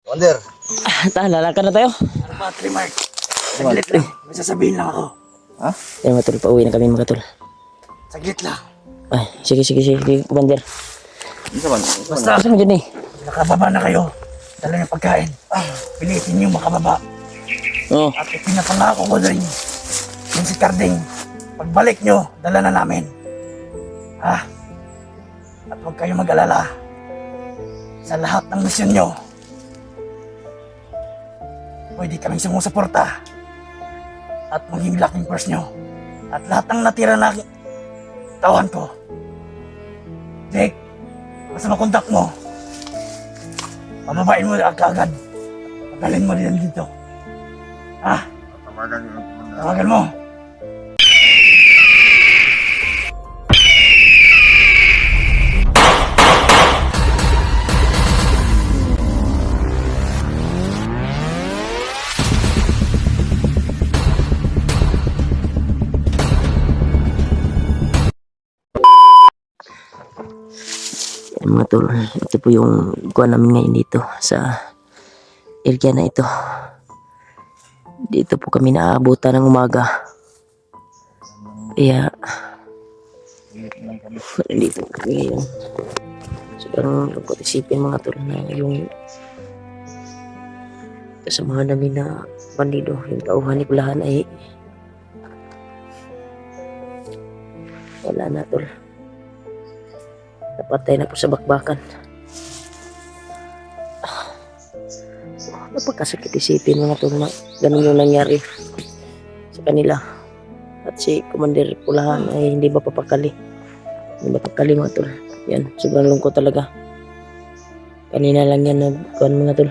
Wonder. Lalakad na tayo. Ano ba, Trimark? Saglit lang. May sasabihin lang ako. Ha? Yan mga tol, pauwi na kami mga tol. Saglit lang. Ay, sige, Commander. Ano ba? Basta, Asa mo dyan eh? nakababa na kayo. Dala niyo pagkain. Pilitin niyo makababa. Oo. At ipinapangako ko rin yung si Carding. Pagbalik niyo, dala na namin. Ha? At huwag kayong mag-alala. Sa lahat ng misyon niyo, pwede kaming sumusuporta. At maging laking force niyo. At lahat ng natira na tawan ko. Jake, basta makontak mo. Pababain mo agad. Magalin mo din dito. Ha? Tawagan mo. Yan mga tol, ito po yung kuha namin ngayon dito sa area na ito. Dito po kami naaabutan ng umaga. Kaya dito kami ngayon. Sobrang lungkot isipin mga tol na yung kasamahan namin na bandido, yung tauhan ni Kulahan ay wala na tol. Napatay na po sa bakbakan. Napakasakit isipin mga tol na ganun yung nangyari sa kanila. At si Commander Kulahan ay hindi ba papakali. Hindi ba papakali mga tol. Yan, sobrang lungkot talaga. Kanina lang yan nagkuhan mga tol.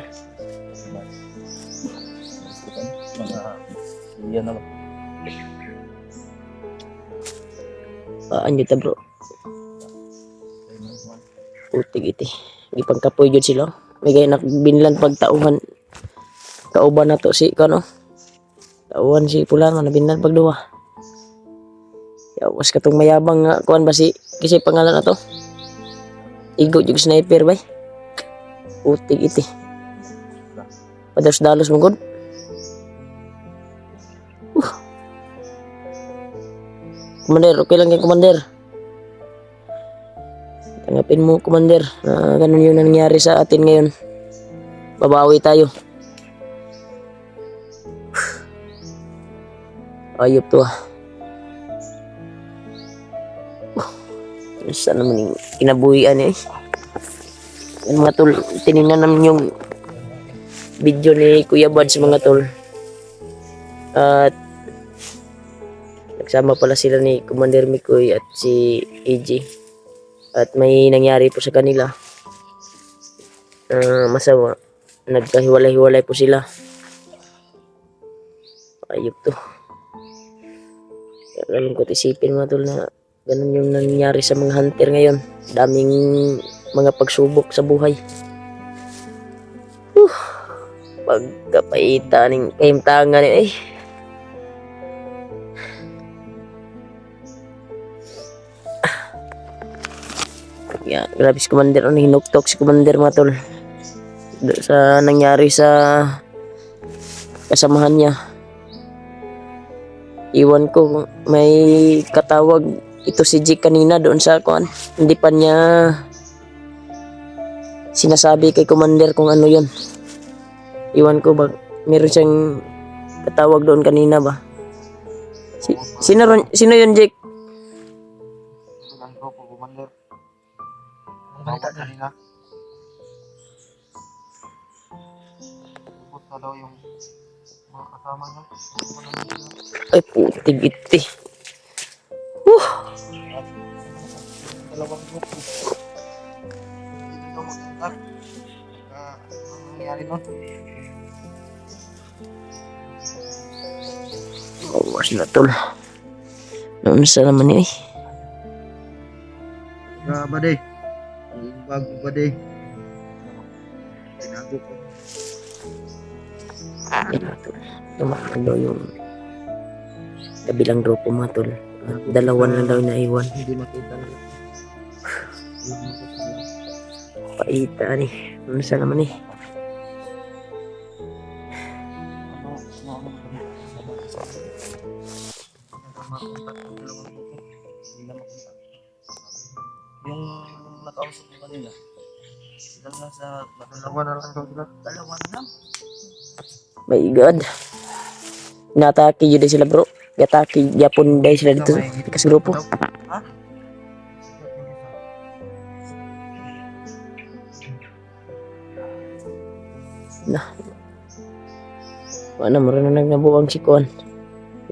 Yan na ba? Anyo ta bro. Putig iti. Gipang kapoy jud sila. May gaya nakbinlan pagtauhan. Kauban na to si kano. Tauhan si Pulan man binlan pagduwa. Yawas katong mayabang nga kuan ba si kasi pangalan na to. Igo jud sniper bay. Putig iti. Padalos-dalos mo gud. Commander, okay lang yan, Commander. Tanggapin mo, Commander, na ganun yung nangyari sa atin ngayon. Babawi tayo. Ayop to ah. Saan naman yung kinabuhian eh. Yan mga tol, tinignan namin yung video ni Kuya Buds mga tol. At nagsama pala sila ni Commander Mikoy at si AJ. At may nangyari po sa kanila. Masama. Nagkahiwalay-hiwalay po sila. Ayop to. Kalungkot isipin mga tol na ganun yung nangyari sa mga hunter ngayon. Daming mga pagsubok sa buhay. Pagkapaita ng kahimtangan eh. Yeah, grabe si Commander, hinuktok si Commander mga tol sa nangyari sa kasamahan niya. Iwan ko kung may katawag ito si Jake kanina doon sa kuan. Hindi pa niya sinasabi kay Commander kung ano yon. Iwan ko ba meron siyang katawag doon kanina ba? Sino yun Jake? Balita kanina. Bukod na daw yung mga kasama niya. Ay putig iti. Dalawang grupo. Hindi daw mag-contact. Anong nangyari nun? Awas na tol. Noon sa naman eh. Baday. Ang bago baday. Tinago ko. Yan na tol. Tumakan daw yung kabilang grupo mga tol. Dalawan lang daw naiwan. Hindi makita na. Paita ni. Ano sa naman eh. Makontak ang dalawang grupo. Hindi na makontak. Yung nakausap mo kanila, sila na sa Dalawa na lang daw sila. dalawa na lang. My God. Natake yun din sila bro. Gatake, Japon day sila dito sa grupo. Ha? Na. Wala mo rin nabuwang si Kuan.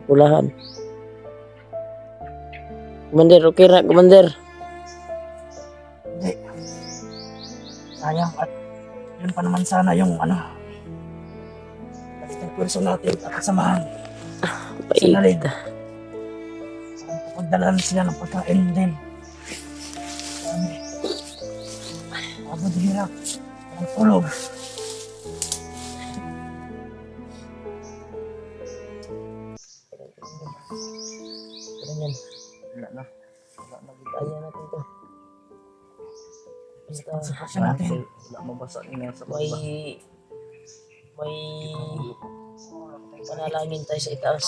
Pulahan. Commander, okay na, Commander. Hindi. Sayang at yun pa naman sana yung ano. Ang pwerso natin at kasamahan. Pait. Pagdalan sila ng pagkain din. Kami. Pagod hirap. Ang tulog. Ganyan. Wala na. Wala na. Kaya natin to. Basta Sitwasyon natin. Wala mabasa niya sa may panalangin tayo sa itaas.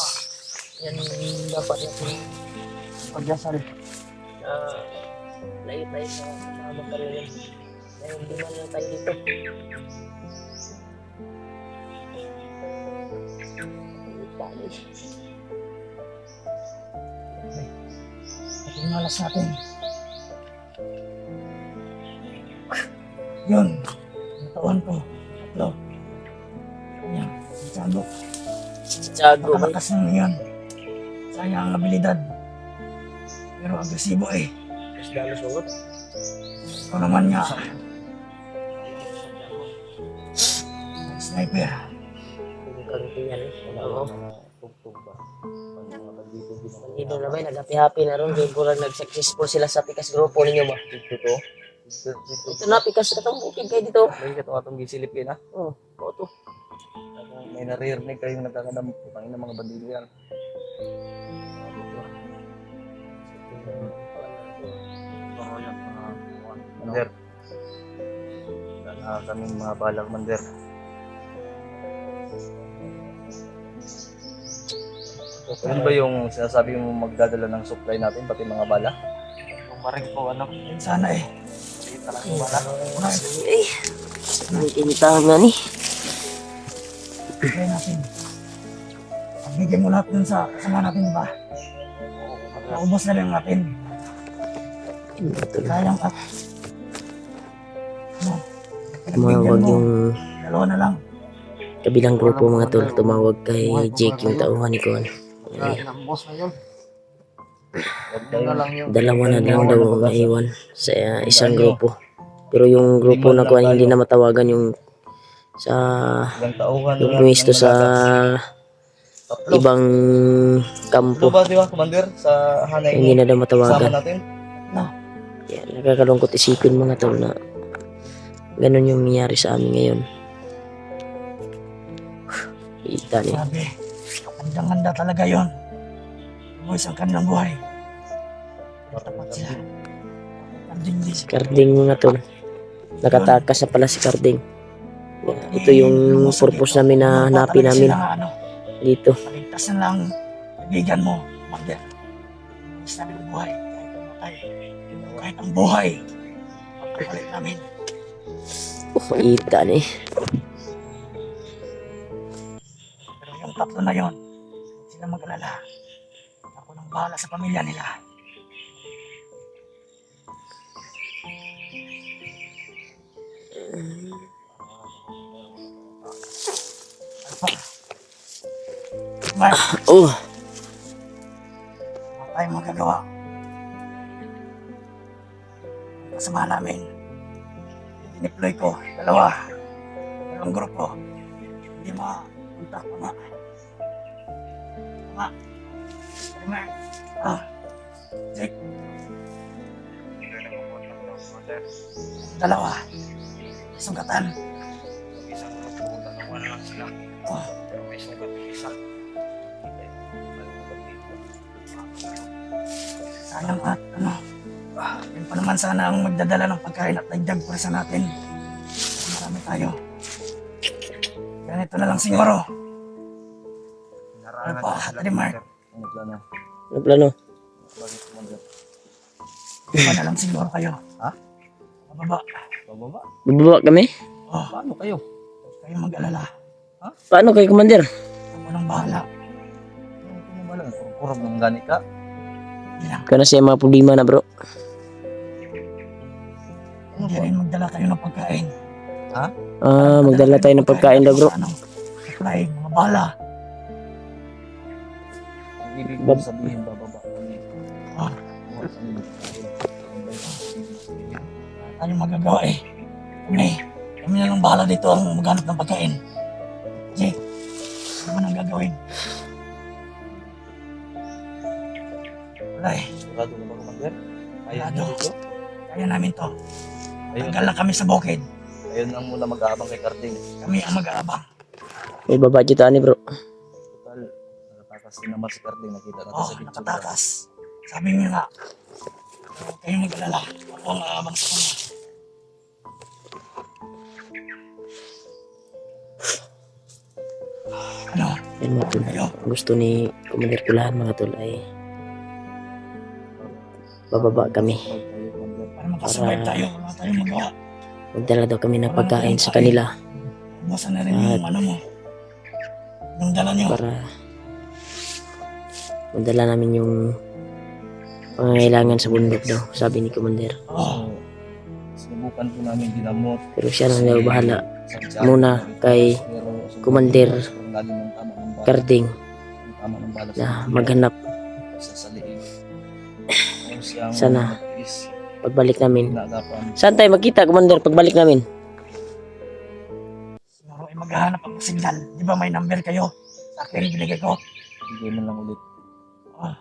Yan yung dapat natin Pagdasal. na layo tayo sa mga magkaroon. Dahil di man lang tayo dito. Ating malas natin. Yun. Natawan ko. Tatlo. Yan. Sango. Tiago, may Nakalakas ng yun. Sayang ang abilidad. Pero agresibo eh. mas dalos ugot. Ikaw naman nga. May sniper. Yung karutingan eh. Oo. tugtog ba? Pag mga bandito ginawa. Hindi na ba, nag-happy-happy na ron. Kaya pula nag-successful sila sa pikas grupo ninyo ba? Dito. Ito na, pikas na itong bukid kayo dito. May katong atong gisilip kayo na. Oo, oo to. May naririnig kayong nagkakadam. Pangin ng mga bandito yan. Mander. Wala na kaming mga balang mander. Yun ba yung sinasabi mo magdadala ng supply natin, pati mga bala? Yung maring po, ano? Yun sana eh. Sige talagang bala. Ay, may kinitahan nga ni. Try natin. Pagbigyan mo lahat dun sa kasama natin ba? Naubos na lang natin. Sayang at ano, Tumawag mo, yung dalawa na lang. kabilang grupo mga tol. Tumawag kay Jake yung tauhan ni Kuan. Ay, Nambos na yun. Yun na lang yun. dalawa na lang daw naiwan sa isang grupo. Pero yung grupo na Kuan hindi na matawagan yung sa Ilang tauhan. yung pumisto sa Tatlo. ibang Tatlo kampo. ba, di ba, Commander? Sa hanay Hindi na daw kasama matawagan. natin? Kaya nakakalungkot isipin mga tol na ganun yung nangyari sa amin ngayon. Ita niya. Sabi, handang-handa talaga yon. Umuwi ang kanilang buhay. Tapat sila. Anding din. Si Carding mga tol. Nakatakas na pala si Carding. Kaya ito yung purpose namin na hanapin namin Ano, dito. paligtas na lang kaibigan mo, Magder. Sabi ng buhay, kahit mamatay, kahit ang buhay, pagkapalit namin. Ita niya. Pero yung tatlo na yon, huwag sila mag-alala. Ako nang bahala sa pamilya nila. Alpha. Mark, Oh, wala tayong magagawa. Ang kasama namin, dineploy ko, dalawang grupo. Hindi mapunta ko na. Mga, Jake, dalawa, sugatan. Isang grupo, dalawa na lang sila. Oh, Pero may sugat isa. sayang at ano, yun pa naman sana ang magdadala ng pagkain at dagdag para sa natin. Marami tayo. Ganito na lang siguro. Ano pa, Ate Mark? Ano plano? Ano plano? Bakit Commander? Iba na lang siguro kayo. Ha? Mababa. Bababa? Bababa kami? Oh, Paano kayo? kayo mag-alala. Paano kay Commander? Ako nang bahala. Ano ba lang? Kurog ng gani ka? Hindi lang. Kana siya mga problema na bro. Hindi rin magdala kayo ng pagkain. Magdala tayo ng pagkain daw bro. Ano? Supply, mga bala. Ang ibig mo sabihin, bababa kami. Ah. Buhat kami ng pagkain. Ano magagawa eh? Kami na lang bahala dito ang maghanap ng pagkain. Jake, ano man ang gagawin? Wala eh. Sigurado na ba, Commander? Ayaw Sigurado. niyo dito? Kaya namin to. Ayun, Tanggal lang kami sa bukid. ayun ang muna mag-aabang kay Carding. Kami ang mag-aabang. May baba dito ani bro. Total, nakatakas din naman si Carding. Nakita natin Oh, sa video. nakatakas. Sabi niya nga, huwag kayong mag-alala. Ako ang aabang sa kanya. Ano? Yan mga tol. Ang gusto ni Commander Pulahan mga tol ay bababa kami. Para makasurvive tayo. Wala tayong magawa. Magdala daw kami ng pagkain sa kanila Buwasan na rin yung ano mo. Yung dala niyo. para magdala namin yung pangangailangan sa bundok daw, sabi ni Commander. Oh, Sinubukan po namin ginamot. Pero siya na daw bahala Sa muna kay Commander Carding tama ng bala na maghanap. sa liig. Ayaw siyang Sana. mag-is, Pagbalik namin. ginagapan. Saan tayo magkita, Commander, pagbalik namin? siguro ay maghahanap ako ng signal. Di ba may number kayo? Sa akin binigay ko. Bigay mo lang ulit. Ah,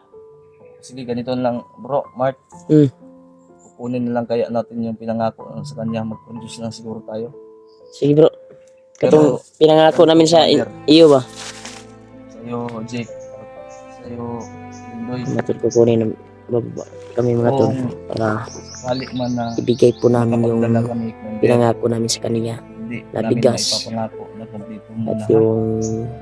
Sige, ganito lang, bro, Mark. Hmm. Kukunin na lang kaya natin yung pinangako sa kanya. Mag-produce lang siguro tayo. Sige bro. Katong pinangako namin sa iyo ba? Sa iyo, Jake. Sa iyo, Lindoy. Matod ko kunin ng bababa kami mga tol para Sakali man na ibigay po namin yung makapagdala kami kung pinangako namin sa kanila hindi na namin bigas. maipapangako na kompleto mo at na yung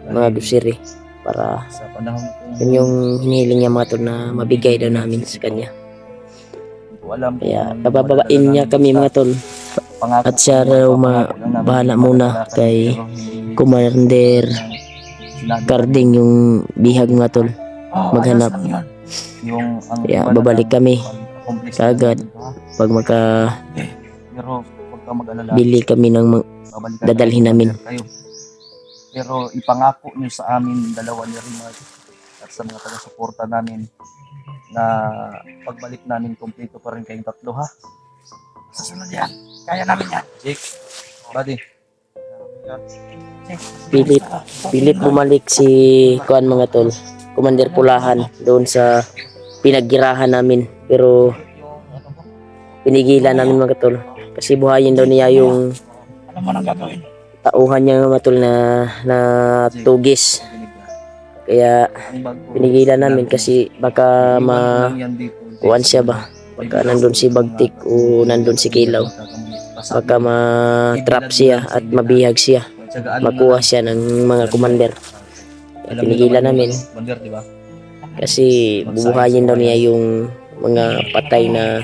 mga dosiri para sa panahon kung yun yung hinihiling niya mga tol na mabigay daw namin sa kanya. hindi ko alam Kaya kung pababain niya kami mga tol pangako at siya ko, raw ipapangako lang namin, bahala hindi muna madadala kami, kay pero hindi Commander sinabi Carding yung bihag mga tol. oh, Maghanap. ayos lang yun. yung ang Kaya iba na babalik lang, kami accomplish kaagad. natin, ha? Pag makabili Pero huwag ka mag-alala. kami ng Babalikan dadalhin namin. kayo. Pero ipangako nyo sa amin dalawa ni Rimar at sa mga taga-suporta namin na pagbalik namin kompleto pa rin kayong tatlo, ha? Sa sunod yan. Kaya namin yan. Jake, buddy. Jake, Pilit. Pilit bumalik si Kuan mga tol, Commander Pulahan doon sa pinaggirahan namin, pero pinigilan namin mga tol kasi buhayin daw niya yung Ano mo nang gagawin? tauhan niya mga tol na tugis, kaya pinigilan namin kasi baka kuan siya ba, baka nandun si Bagtik o nandun si Kilaw, baka ma-trap siya at mabihag siya, makuha siya ng mga commander. Kaya pinigilan namin Commander, di ba? kasi bubuhayin daw niya yung mga patay na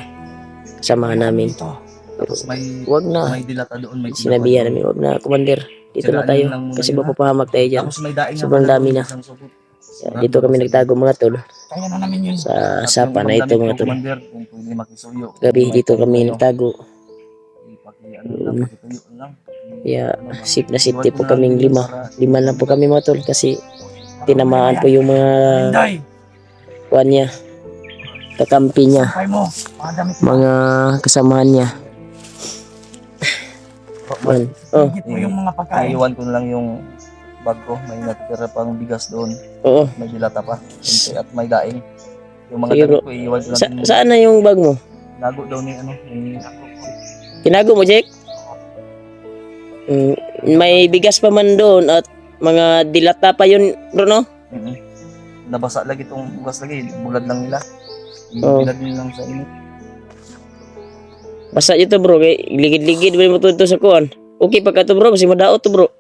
kasamahan namin. Ito. Tapos may Wag na, dilata doon, may sinabihan namin, wag na commander, dito na tayo kasi mapapahamak tayo dyan. Tapos may daing Sobrang dami na. Kaya dito kami nagtago mga tol Kaya na namin yun. sa sapa na ito mga tol. Commander, kung pwede makisuyo. Gabi dito kami nagtago. Ano lang, pakituyo lang. Kaya sip na sip po kaming lima lang po kami mga tol kasi tinamaan po yung mga Inday, kuan niya, kakampi niya, kay mo. Mga damit mo. mga kasamahan niya. Yan. Oh, Higit mo yung mga pagkain. Iiwan ko na lang yung bag ko. May natitira pang bigas doon. oo. May dilata pa. Kunti at may daing. Yung mga Sige, damit bro. ko, iiwan ko na din. Saan na yung bag mo? Nago daw ni ano. Ni Tinago mo, Jake? May bigas pa man doon at mga dilata pa yun, bro, no? Nabasa lagi itong bugas lagi. Bulad lang nila. Oo. Bilad nila lang sa init. Basta ito, bro. Kay ligid-ligid mo to sa kuan. Okay pa ka to, bro. Kasi madaot to, bro.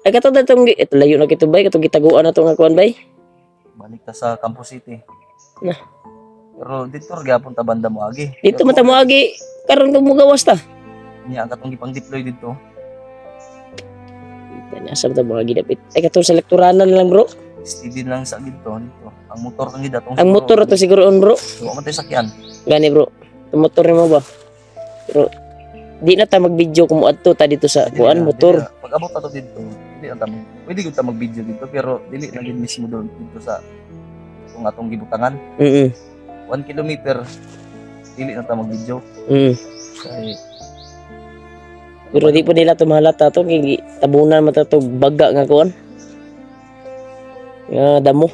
Ay kato datong ito layo na kito bay, kato gitaguan na to nga kuan bay. Balik ta sa Campus City. Na. Pero dito gyapon ta banda mo agi. Dito man ta mo agi karon mo gawas ta. Niya ang katong gipang deploy dito. Yan asam ta mga gidapit. Ay kato sa elekturanan lang bro. Steady lang sa dito. Ang motor kang gida Ang motor to siguro on bro. So, man tayo sakyan. Gani bro. Ang motor mo ba? Pero di na ta mag-video kung adto ta dito sa kuan motor. Pag abot na to dito, dili na ta pwede gyud ta mag-video dito pero dili na gyud mismo doon dito sa kung atong gibutangan. 1 kilometer dili na ta mag-video. Kay Pero di po nila tumahalata to kay tabunan mata to baga nga kuan. Nga damo.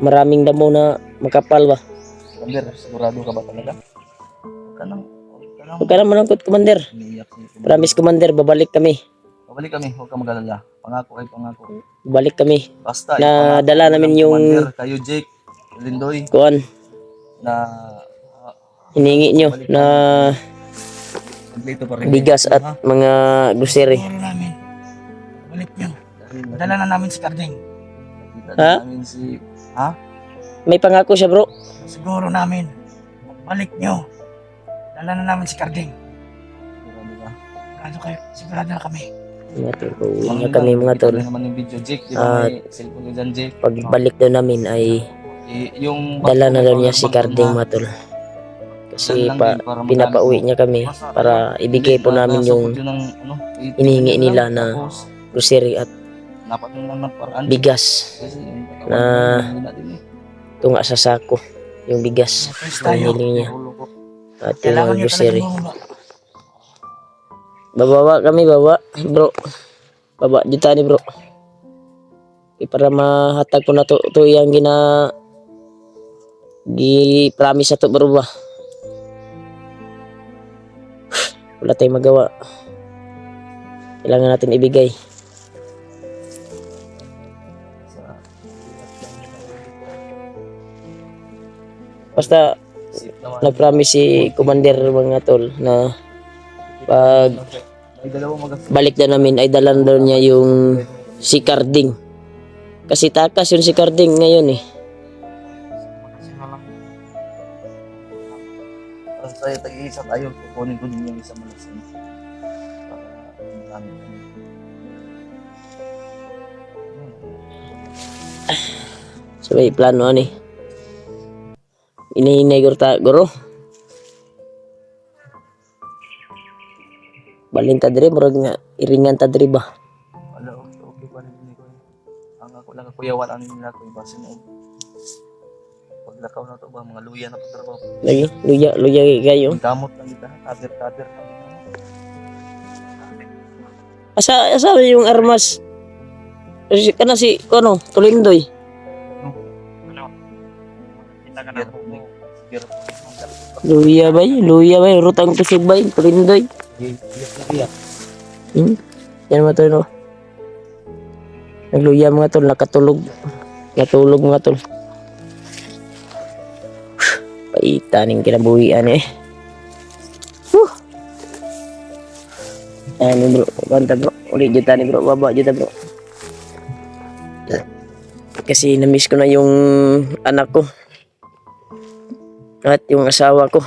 Maraming damo na makapal ba. Commander, sigurado ka ba talaga? Kanang Huwag ka na manangkot, Commander. umiiyak si Commander. Promise, Commander, babalik kami. Babalik kami, huwag ka mag-alala. Pangako ay pangako. Babalik kami. Basta, Na ipangako dala ng namin yung Commander, kayo Jake, Lindoy, kuan. na Hiningi nyo na kompleto pa rin. bigas at mga grocery. Siguro namin. Balik nyo. Dala na namin si Karding. Ha? Namin si... Ha? May pangako siya, bro. Siguro namin. Balik nyo. Dala na namin si Karding. Sigurado ka? Sigurado kayo. Sigurado na kami. Mga tol, uuwi na kami mga Kita tol. rin naman yung video, Jake. Di ba At may cellphone nyo dyan, Jake? pagbalik daw namin ay Yung dala na daw niya si Carding mga tol. Kasi pinapauwi niya kami para ibigay po namin yung hinihingi nila na grocery at dapat nyo lang ng paraan. bigas Kasi na tunga sa sako. Yung bigas First na tayo. hiniling niya at yung Kailangan mga nyo grocery. talagang bumaba. Babawa kami, baba, bro. Baba, dito ni bro. Para mahatag po na to yung gi-promise na to bro ba. Wala tayong magawa. Kailangan natin ibigay. Basta nag-promise si Commander mga tol na pag may dalawang balik na namin ay dalan daw niya yung si Carding. Kasi takas yun si Carding ngayon eh. Saya tag-iisa tayo, kukunin ko din yung isang malasin. Para ang dami. So may plano ani. Inihinay guro. Balin ta dire murag nga iringan ta dire ba. Wala, okay pa rin ko. Ang ako lang kuyawan ano nila ko iba sinog. Paglakaw na to ba mga luya na pagtrabaho. Lagi luya kayo. Gamot lang kita, kader. Asa yung armas? Kana si kono Tulindoy. Luya bay, rutang kusog bay, Tulindoy. Yan mga tol no. Nagluya mga tol, nakatulog mga tol. Paitaning kinabuhian eh. Ano bro, kanta bro, ulit juta ni bro, baba juta bro. Kasi na-miss ko na yung anak ko. At yung asawa ko.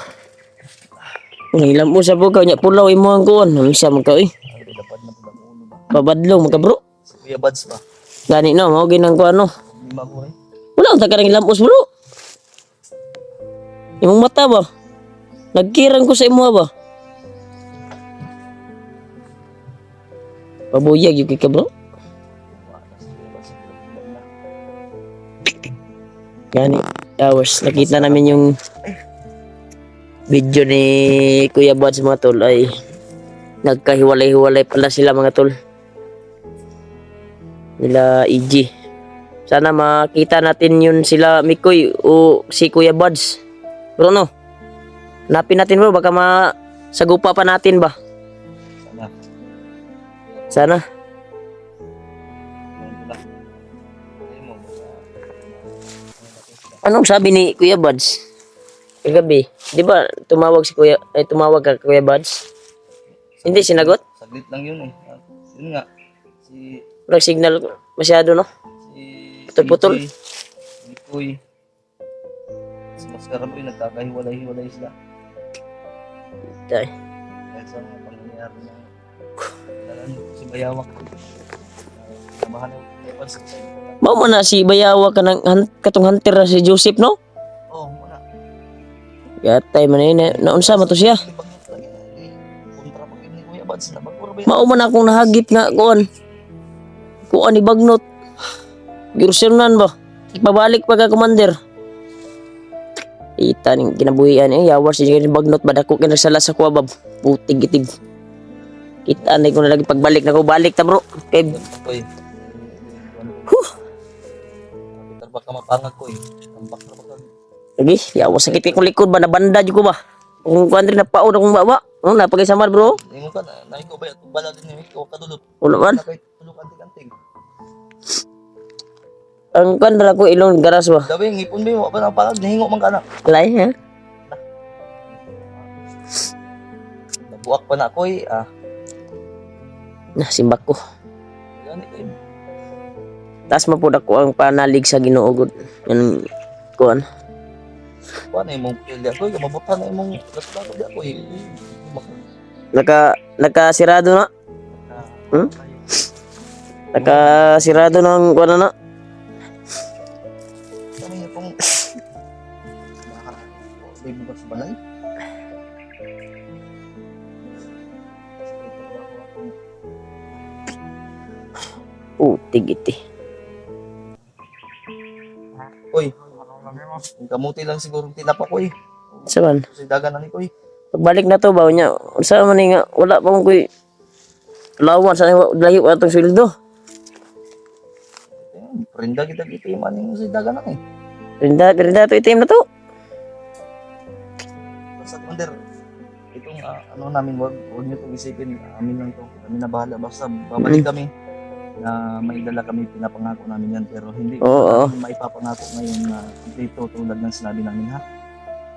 Hilam mo sa bukaw niya, pulaw imo ang kuwan. Isa man ka eh. Dapat na pala ulo ba? Babadlo mga bro. Kuya Buds ba? Gani no, mao ginang kuwan no. Lima ko eh. Wala ang takarang ilamos bro. Imong mata ba? Nagkirang ko sa imo ba? Pabuyag yung kika bro. Gani, hours. Nakita namin yung video ni Kuya Buds mga tol ay nagkahiwalay-hiwalay pala sila mga tol. Nila EG. Sana makita natin yun sila Mikoy o si Kuya Buds. Bro no? Hanapin natin bro, baka masagupa pa natin ba? Sana. Anong sabi ni Kuya Buds? Kagabi, di ba tumawag ka Kuya Buds? Hindi sinagot? Saglit lang yun eh. Yun nga. Si Walang signal masyado, no? si Putol-putol. Likoy. Si Maskaraboy, nagkakahiwalay-hiwalay sila. Tay. Dahil sa mga pangyayari na dalan si Bayawak. Namahan ako kay Pans. Mao man na si Bayawa ka ng katong hunter na si Joseph, no? Oh, muna. Gatay man na naunsa man to siya. Kontra pag ini Kuya Bads na bagura ba? Mao man akong nahagip nga kuan. Kuan ni Bagnot. Girusyonan ba? Ipabalik pa ka, Commander. Ita ning kinabuhian yawas siya ni Bagnot ba dako kinasala sa kuwabab. Putig itig. Kita na ko na lagi pagbalik na ko balik ta bro. Kay Koy. Huh. Ba ka mapangag ko eh. Tambak na ba? lagi yawas sakit ko likod ba nabanda jud ko ba. Kung kuan rin napaon akong baba. Oh napagay samar bro. Ingon ka na, naiko ba itong bala din yung ikaw kadulot. Wala man. Nakay tulog anting-anting. Ang kuan ra ko ilong garas ba. Dabi ngipon ba wa ba nang pangag nahingo man kana. Alay ha. Nabuak pa na ko eh. Nah simbak ko. Gani ko eh. Tas mapud ako ang panalig sa Ginoo gud. Yan kuan. Kuha na imong pilya ko, mabutan na imong gatulago di ako eh. Nakasirado na. Hmm? Nakasirado ng kuan na. Kami itong may bukas sa balay. Tigiti. Uy, ang kamuti lang siguro tinapa ko eh. Saban. Kasi dagan na ni ko eh. Pagbalik na to ba nya. Unsa man ni nga wala pa mo koy lawan sa lahi wa tong sweldo. Perinda kita man yung si dagan na eh. Rinda to itim na to. Basta Commander, itong ano namin, wag niyo itong isipin, amin lang to, kami na bahala. Basta babalik kami na may dala kami, pinapangako namin yan, pero hindi ko namin maipapangako ngayon na dito tulad ng sinabi namin ha.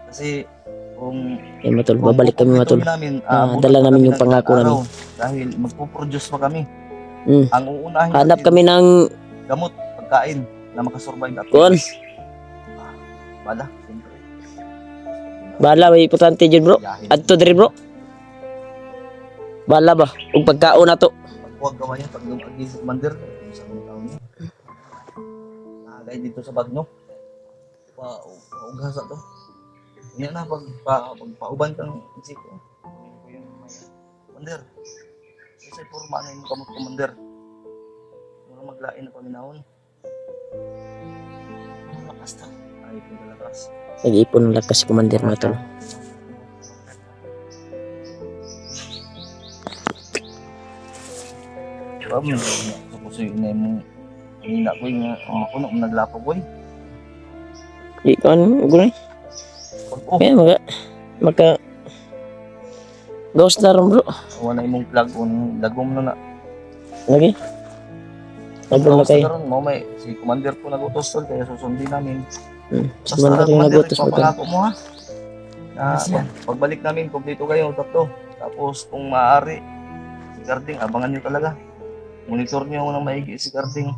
Kasi kung Matol, babalik kami matol. Namin, dala namin yung pangako namin. Dahil magpo-produce pa kami. Mm. Ang uunahin Hanap natin, kami ng gamot, pagkain na makasurvive at kuan. bala, siyempre. Bala may importante jud bro. Yahin. Adto diri bro. Bala ba ug pagkaon na to. Pag huwag gawa yan, pag lumagi sa Commander, sa mga taon niya. Nakagay dito sa bag nyo. Paugasa to. Hindi na, pagpauban kang isip ko. Commander, isa'y purma na yung kamot Commander. Mga maglain na paminahon. Ang lakas ta. Ay, pinalakas. Nag-ipon ng lakas si Commander matol. Tapos yung ina mo, hina ko yung makuno, naglapo ko eh. Di kan gulay. Oh, Kaya maka ghost na ron bro. wala imong plug on, lagom na na. Lagi. Lagom na kayo. Mo may si Commander po nagutos tol, kaya susundin namin. Si Commander yung nagutos mo kayo. Papangako mo ha. Na pagbalik namin, kumpleto kayo, tatlo. Tapos kung maaari, si Garding, abangan nyo talaga. Monitor nyo nang maigi si Garding.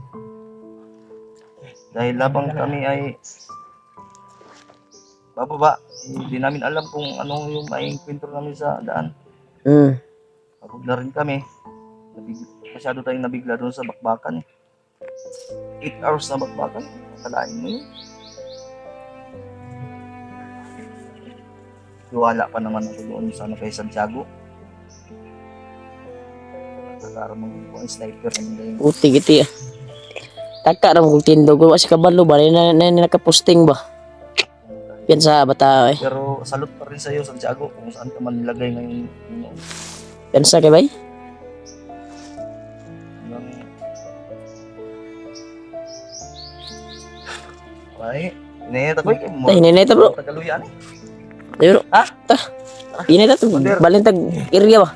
Dahil labang kami ay bababa, hindi namin alam kung ano yung maing kwento namin sa daan. Pagod na rin kami. Masyado tayong nabigla doon sa bakbakan. 8 hours na bakbakan. Akalain mo yun. Iwala pa naman ako doon sana kay Santiago. Nagkakaroon mo ang sniper naman dahil. Uti giti. Taka ram kung tindog ko kasi kabalo ba na nakaposting ba. Yan sa bata eh. Pero salute pa rin sa iyo Santiago kung saan ka man nilagay ngayon. Yan sa kay bay. Ay, inayat ako eh. Tay nineta bro. Tagaluyan eh. Tay bro. Ha? Ta. Ineta to. Balintag area ba.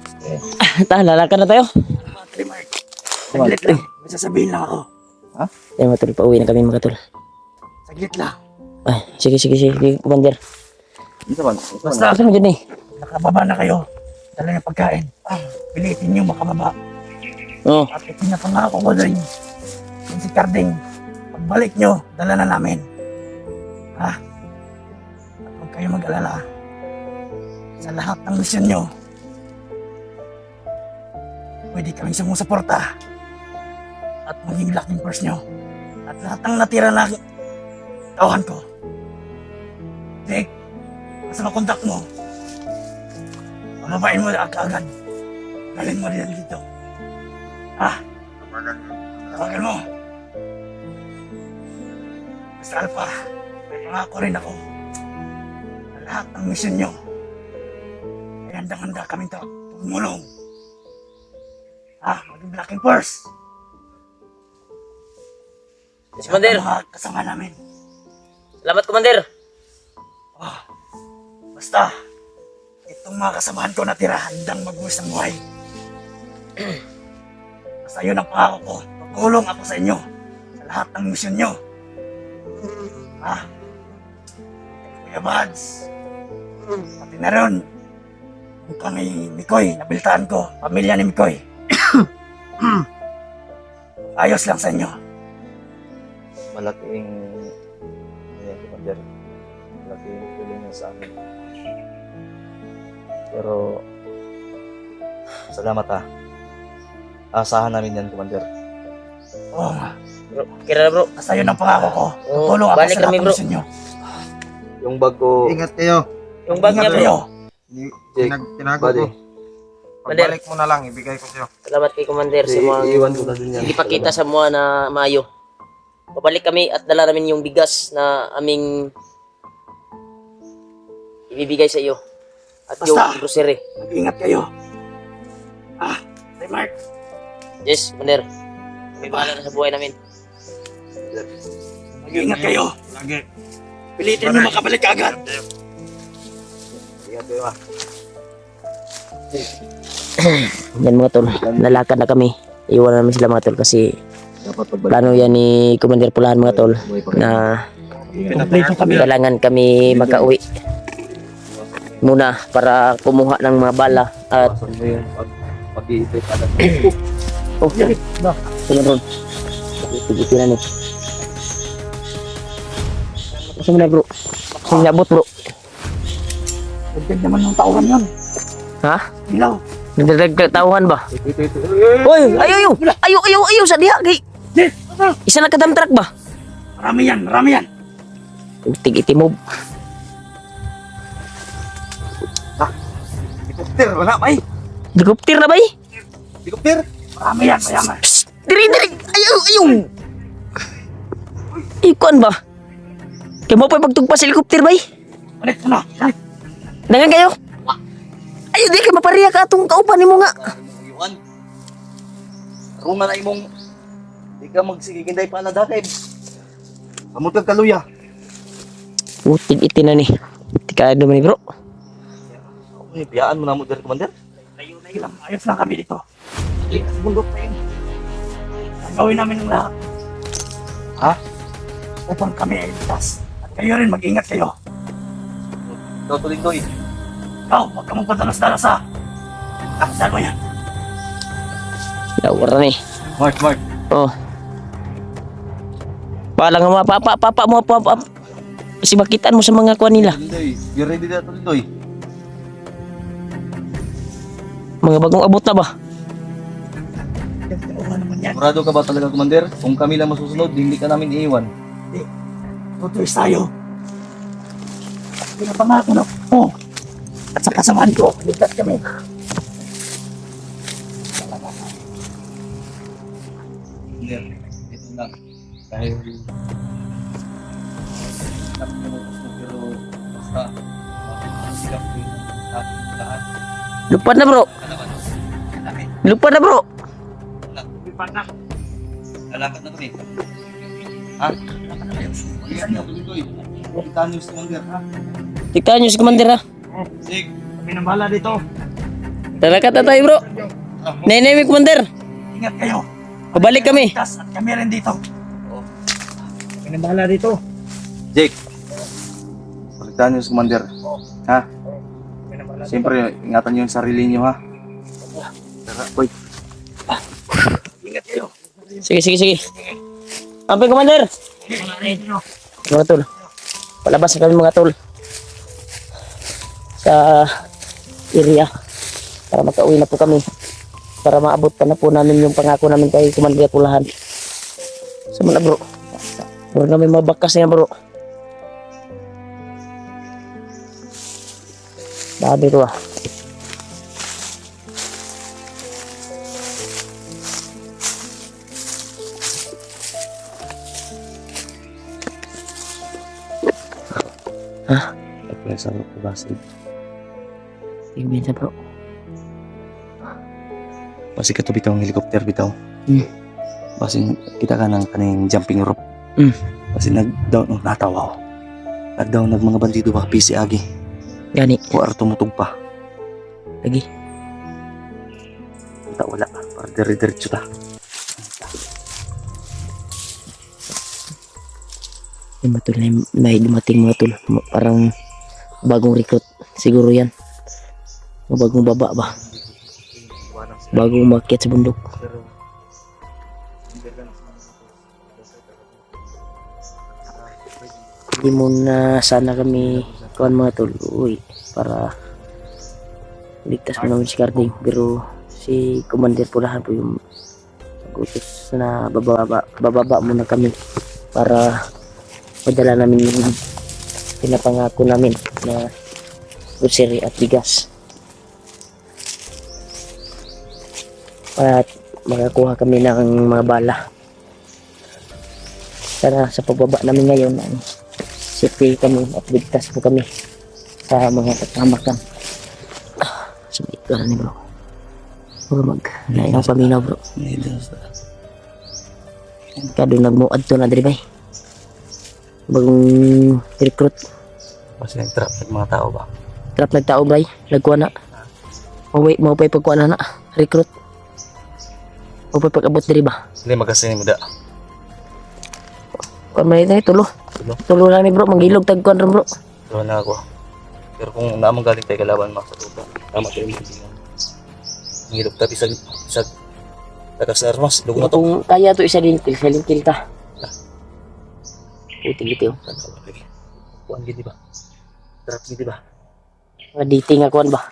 Ta lalakan na tayo. Saglit lang. May sasabihin lang ako. Ay matol pa uwi na kami mga tol. Saglit lang. Ay sige Commander. Ito man. Basta, Asa mo dyan eh. nakababa na kayo. Dala ng pagkain. Pilitin nyo makababa. Oh, At ipinapangako ko rin yung si Carding, pagbalik nyo, dala na namin. Ha? At huwag kayo mag-alala. Sa lahat ng misyon nyo, pwede kaming sumusuporta at maging laking purse nyo. At lahat ng natira na tauhan ko. Jake, basta makontak mo. Pamabain mo agad. Galing mo rin dito. Ha? Tawagan mo. Basta Alpha, may pangako rin ako. Sa lahat ng misyon nyo, ay handang-handa kaming tumulong. Ha? Maging laking purse. yes, Commander. Mga kasama namin. Salamat, Commander. Oh, basta, itong mga kasamahan ko natira, handang magbuwis ng buhay. Basta yun ang pangako ko. Tutulong ako sa inyo sa lahat ng misyon nyo. Ha? Kuya Bads, pati na rin, mukhang ni Mikoy, nabiltaan ko, pamilya ni Mikoy. Ayos lang sa inyo. Malaking Commander. Malaking tulong niya sa amin. Pero salamat ha. Asahan namin yan, Commander. Oo nga. Bro, kira na, bro. Basta yun ang pangako ko. Oo, Tutulong ako balik sa lahat kami, ng bro. misyon nyo. Yung bag ko, Ingat kayo. Yung bag niya, Ingat bro. kayo. Jake, Tinago buddy. ko. Pagbalik mo na lang, ibigay ko sa'yo. Salamat kay Commander sa mga iiwan ko na din yan. hindi pa kita sa mga na Mayo. Babalik kami at dala namin yung bigas na aming ibibigay sa iyo. At yung Basta. grocery. Ingat kayo. Ah, Tay Mark. Yes, Commander. May bahala na sa buhay namin. Mag-iingat kayo. Lagi. Pilitin nyo makabalik ka agad. Ingat kayo ha. Yan mga tol, lalakad na kami. Iwan namin sila mga tol kasi Dapat pagbalik. plano yan ni Commander Pulahan mga tol na Kompleto kami. kailangan kami makauwi muna para kumuha ng mga bala at Iwasan mo yung pag-iipit agad. oh, sige bro. Sige na ni. Kasi mo na bro. Kasi nabot bro. Dagdag naman ng tauhan yun. Ha? Ilaw. Nagdagtauhan ba? Ito. Oy, ayaw sa diha kay. Isa na kadam truck ba? Marami yan. Tig itimob. Helicopter, wala pa eh. Helicopter na ba eh? Helicopter. Marami yan, mayaman. Psst! Diri! Ayaw! Ikuan ba? Kaya mo pa pagtugpa sa helicopter ba eh? Balik mo na. Dangan kayo? Ayaw, di kayo mapariya ka itong kaupan mo nga. Iwan. Kung na imong di ka magsigiginday pa na dakib. Amot kag kaluya. Utig itin na ni. Tika ano man ni bro. Okay, biyaan mo na mo der, Commander. Layo lang. Ayos lang kami dito. Sa bundok na yun. Gagawin namin ang lahat. Ha? Upang kami ay ligtas. At kayo rin, mag-ingat kayo. Ikaw tuloy. Ikaw, huwag ka mong padalas-dalas ha. Saan mo yan? Lawar na ni. Mark. Oh. Pala nga mga papa mo. Kasi makitaan mo sa mga kuha nila. Tuloy. You ready na tuloy. Mga bagong abot na ba? Oo naman yan. Sigurado ka ba talaga, Commander? Kung kami lang masusunod, hindi ka namin iiwan. Tutuloy tayo. Pinapangako na po. At sa kasamaan ko, ligtas kami. Commander, ito lang. Dahil hirap mo gusto, pero basta makakasirap ko yung ating lahat. Lupad na bro. Kalaman. Lupad na bro. Lalakad na kami. Ha? Mag-iwan niyo, tuloy. Kita niyo si Commander, ha? Tika nyo si Commander ha. Sig. Kami nang bahala dito. Talakat na tayo bro. Nenemi Commander. Ingat kayo. Pabalik kami. Ligtas at kami rin dito. Kami nang bahala dito. Jake. Pagkitaan niyo si Commander. Ha? Kami nang bahala dito. Siyempre, ingatan niyo yung sarili niyo, ha? Tara, boy. Sige, sige, sige. Amping Commander! Mga tol. Palabas na kami mga tol. Sa area. Para makauwi na po kami. Para maabot pa na po namin yung pangako namin kay Commander Pulahan. Sama na bro. Bro namin mabakas na yan bro. Dami to ah. Hah? Nagpresa ko po basi. Tingin na bro. Basi ka to bitaw ang helicopter bitaw. Basi kita ka ng kaning jumping rope. Basi nag-down oh, natawa ko. Nag-down nag mga bandido ba PC agi. Gani. Kuar tumutog pa. Lagi. Kita wala. Para dire-diretso ta. Yung mga tol na dumating mga tol. Parang bagong recruit. Siguro yan. O bagong baba ba? Bagong umakyat sa bundok. Hindi muna sana kami kuhan mga tol. Uy, para ligtas mo namin si Carding. Pero si Commander Pulahan po yung nag-utos na bababa muna kami para padala namin yung pinapangako namin na grocery at bigas. At makakuha kami ng mga bala. Sana sa pagbaba namin ngayon ay safety kami at ligtas po kami sa mga katamakan. Sabit ka na ni bro. Bro lain ang paminaw bro. Kado nagmuad to na diri bay. Bagong recruit. Basi nag-trap ng mga tao ba? Trap nagtao bay. Nagkuha na. Mau pa'y pagkuha na recruit. Mau pa'y pag-abot diri ba? Hindi magasin mo da. Kung may tulo. Tulo lang ni bro. Manggilog tagkuhan rin bro. Tuwa na ako. Pero kung naamang galing tayo kalaban mga sa tuta. Tama tayo yung ngilog tayo isag takas na armas. Lugo na to. Kung kaya to isa lingkil ta. Puti gitu. Kuhan gini ba? Trap gini ba? Dating akuan ba?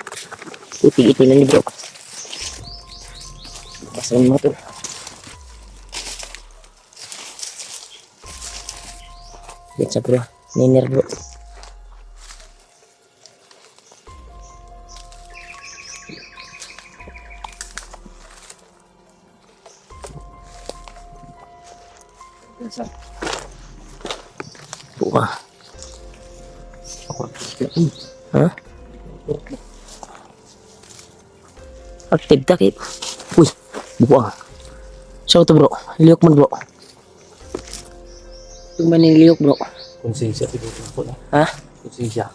Puti gitu lang ni bro. Pasahin mo to. Lihat sa bro. Niner bro. Buka. Hah? Aktif tak it? Wih, buka. So to bro, liok man bro. Yung maning liok bro. Konsensya tibo ko na. Ha? Konsensya.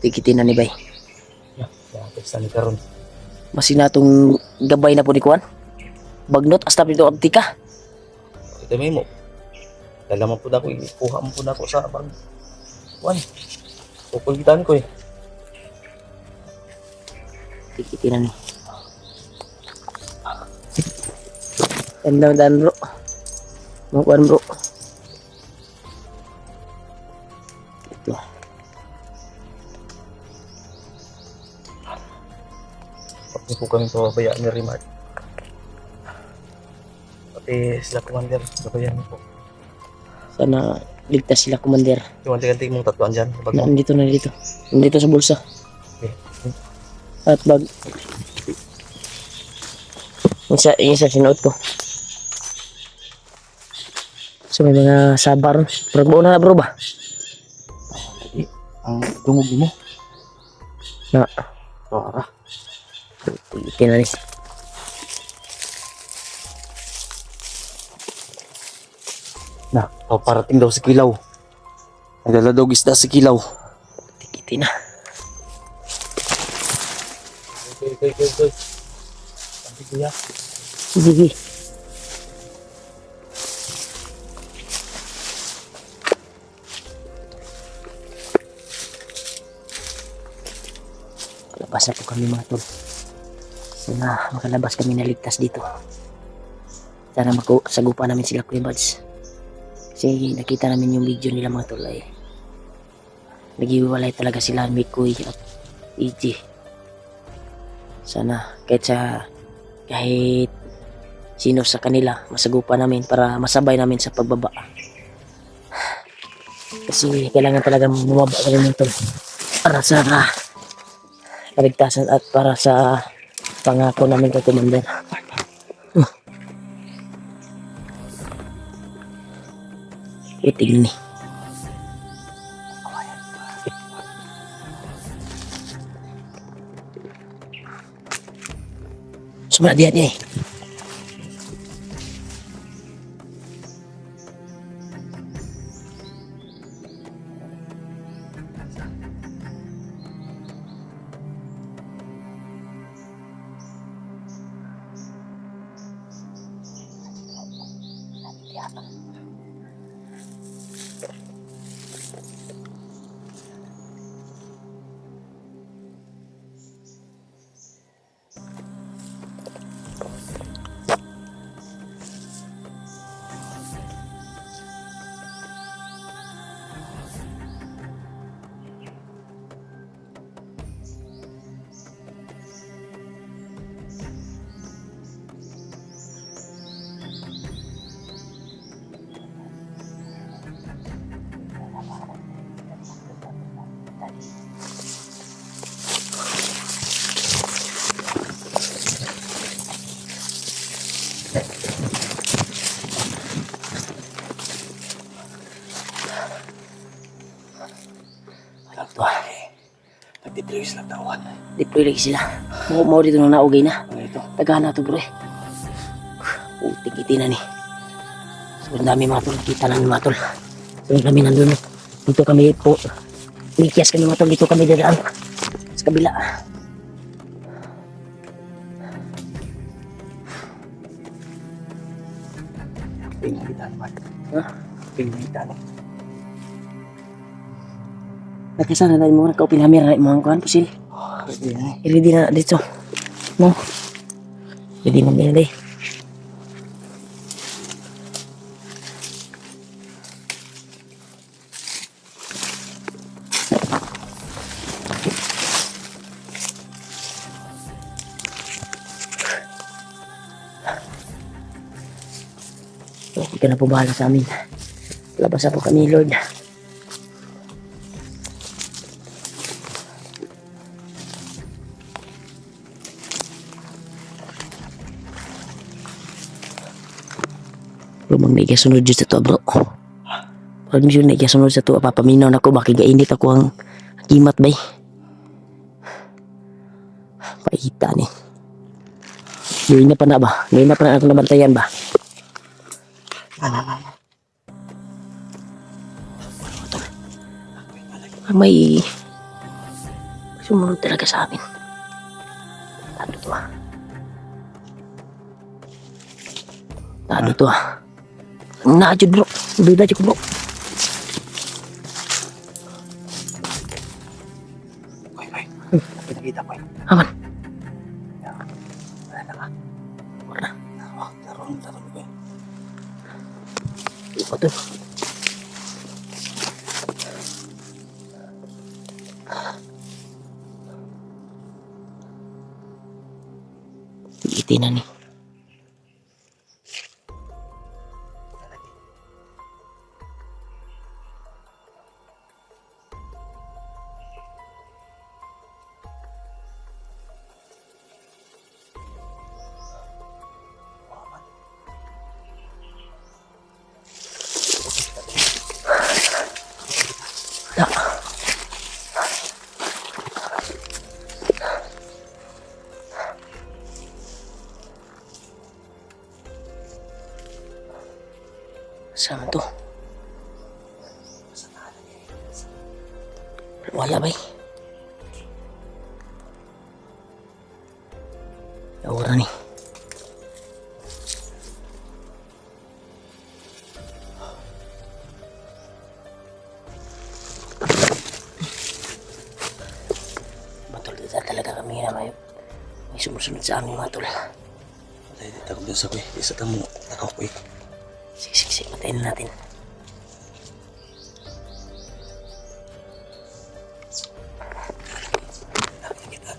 Tikitin na ni bay. Ya, pesta ni karon. Masin natong gabay na po ni Kuan. Bagnot hasta dito abtika. Ito may mo. Dala mo po na ko, ikuha mo po na ko sa bag. Kuan. Pupulitan ko eh. Tikitin na ni. Dan bro. Mau Kuan bro. Ito. Pati po kami pababayaan ni Rimard. Pati sila commander, pabayaan niyo po. Sana ligtas sila Commander. Yung antik-antik mong tatuan dyan. Bag mo. Nandito na dito. Nandito sa bulsa. Okay. At bag. Isa sinuot ko. So may mga sabar. Pero mauna na bro ba? Ang dungog mo. Na. Para. Tigitin na ni. Na, parating daw si Kilaw. Nagdala daw isda si Kilaw. Tigitin na. Okay. Sabi ko ya. Sige. Labas na po kami mga tol. Sana makalabas kami na ligtas dito. Sana sagupa namin sila Kuya Buds. Kasi nakita namin yung video nila mga tol ay naghiwalay talaga sila Mikoy at EJ. Sana kahit sino sa kanila masagupa namin para masabay namin sa pagbaba. Kasi kailangan talaga bumaba kami ng tol para sa kaligtasan at para sa pangako namin kay Commander. Itignan ni. Sumat dia ni. Nagtitriwis lang tawan. Deploy lagi sila. Mau dito na naugay na. Ito. Tagahan na to bro. Putik iti na ni. Sobrang dami mga tol. Kita namin mga tol. Sobrang kami nandun. Dito kami po. Nikias kami mga tol. Dito kami dadaan. Sa kabila. Pingitan man. Ha? Pingitan. Nagkasana tayo mga kaupilhamir na mga kuhan po sila. Ready na dito. No? Ready na din. Hindi ka na po bahala sa amin. Labas na po kami, Lord. Lumang na sunod dyan sa to, bro. Parang yun na sunod sa to. Papaminaw na ko. Bakit gainit ako ang kimat, bay. Paita ni. Ngayon na pa na ba? Ngayon na pa na ako nabantayan ba? May sumunod talaga sa amin. Tado to ah. Tado to ah. Naajud bro. Bida aja ko bro. Koy. Nakita ko. Aman. Wala na ka. Wala. Tarong ko. Ito to. Iti na ni. Saan to? Wala ba? Aura ni. Betul talaga kami na may May sumusunod sa amin mga tol. Patay, di takot na sa kuy. Isa ka mo. Takaw kuy. Sige, sige, sige. Patayin na natin. Nakikita.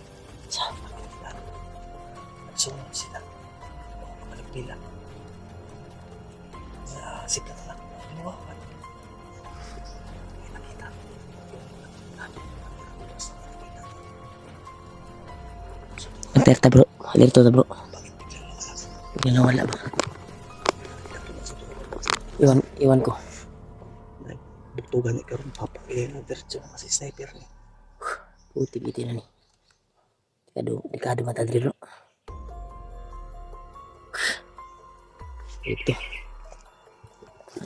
Saan? Nakikita. Nagsunod sila. Balik nila. Sikat lang. Liwakan. May nakita. Alerta bro. Alerta ta bro. Bakit biglang nawala? Bigla nawala ba? Iwan ko. Buktugan ni karon papakilay na diretso na si sniper ni. Puti gitu na ni. Dekado mata diri bro. Itu.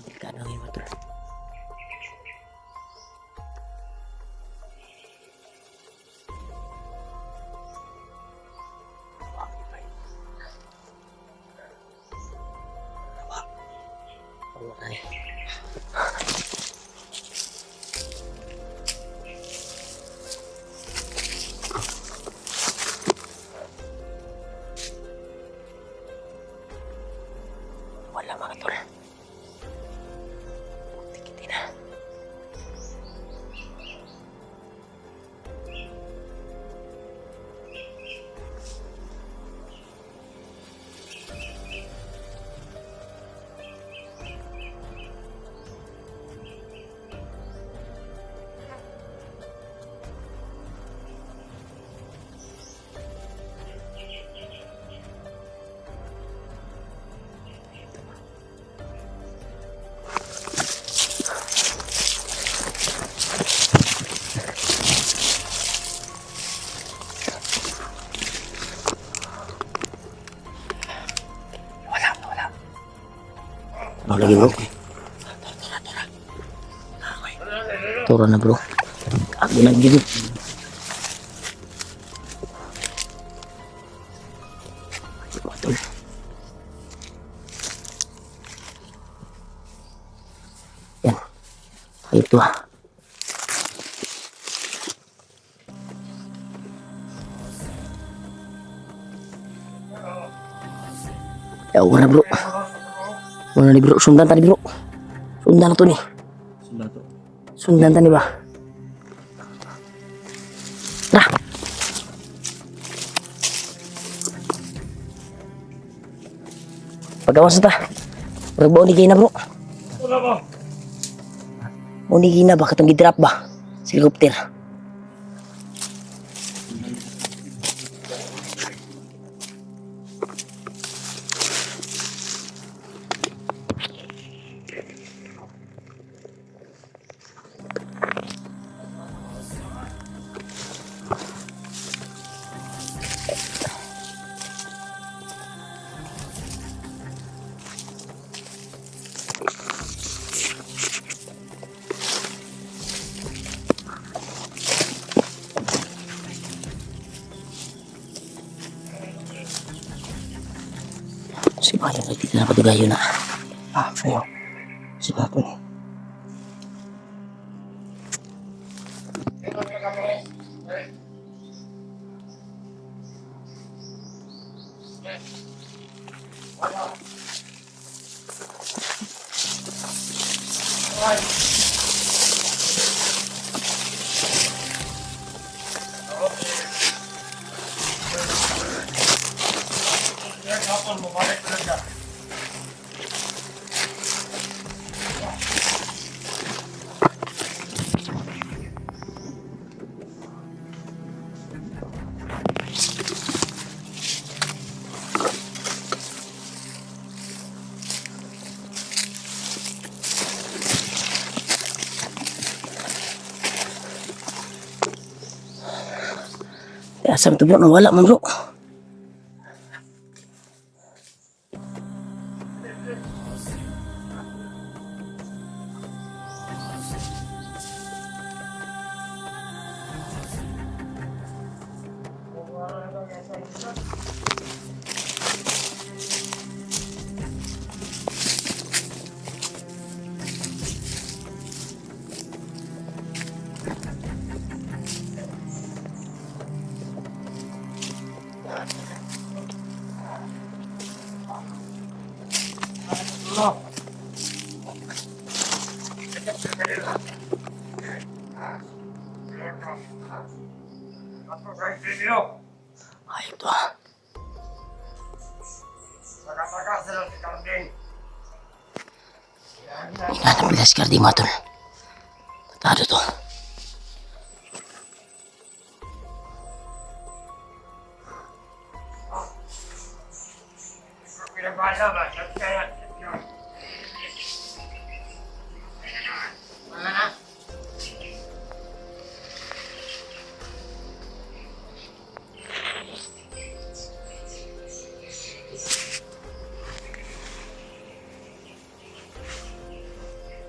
Dekado ngayon mo tol. Ay. Wala mga tol. Tikitin na. Ano lagi bro? Turun na bro. Ako na gini. Betul. Yan. Itu ah. Ya udah bro. Mana nih bro? Sundan tadi bro. Sundan tuh nih. Sunda to. Sundan tadi ba? Tara. Pagawas ta. Berbawa ni na bro. Mau ni na ba katong gidrap ba? Sa helicopter. Si Bayo nagtitin na patugayo na. Ayo. Sila to ni. Asam tu bro nawala man bro. Ayop to ah. Ingat bilas Karding mga tol. Tatado to.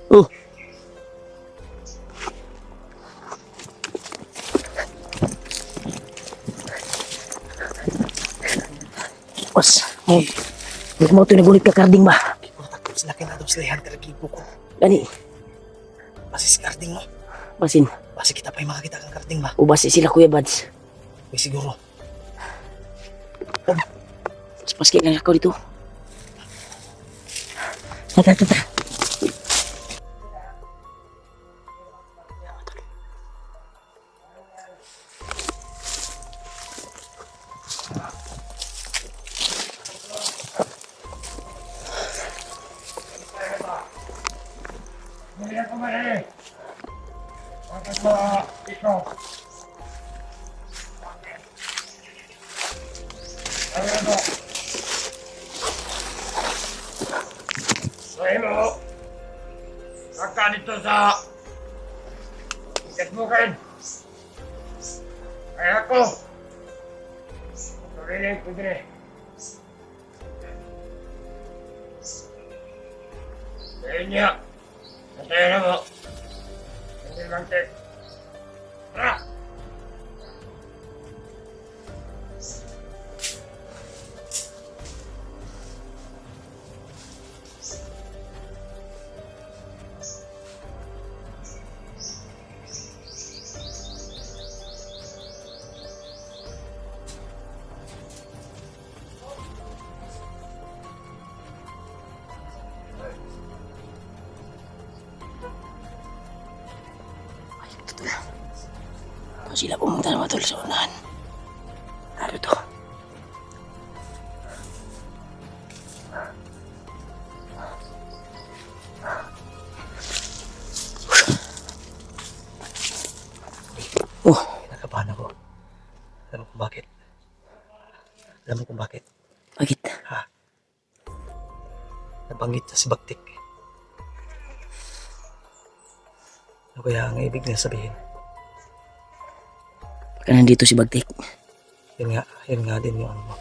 Oh. Bos, mau tuh nagunit ka Karding ba? Tapos laki na daw sila hunter gibo ko. Gani, Basi si Karding mo. basin. Basi kita pa yung makakita kang Karding ba? Ubas sila Kuya Bads. May siguro. Pas kayak ako dito. Tata. Sabi mo, pagka dito sa Facebookin, ay ako, narinig ko din eh. Dahil niya, natayo na mo, hindi bangte. Tara! Sila pumunta na matol sa unahan. Ano to? Oh, Nakabahan ako. Alam mo kung bakit? Alam mo kung bakit? bakit? Ha? Nabanggit na si Baktik. Ano kaya ang ibig niya sabihin? Baka nandito si Bagtik. Yun nga din yung ano mo.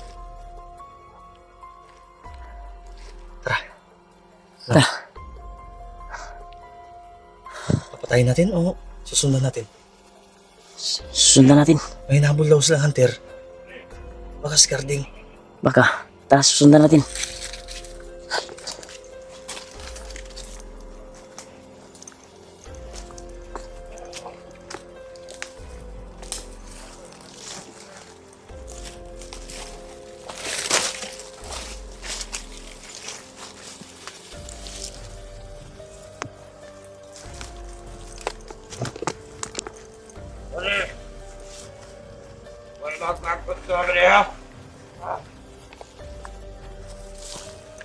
Tara. Tara. Papatayin natin o susundan natin? Susundan natin. May nabol daw silang hunter. Baka si Karding. Baka. Tara, susundan natin. Uli! May magpagpot ko kami niya.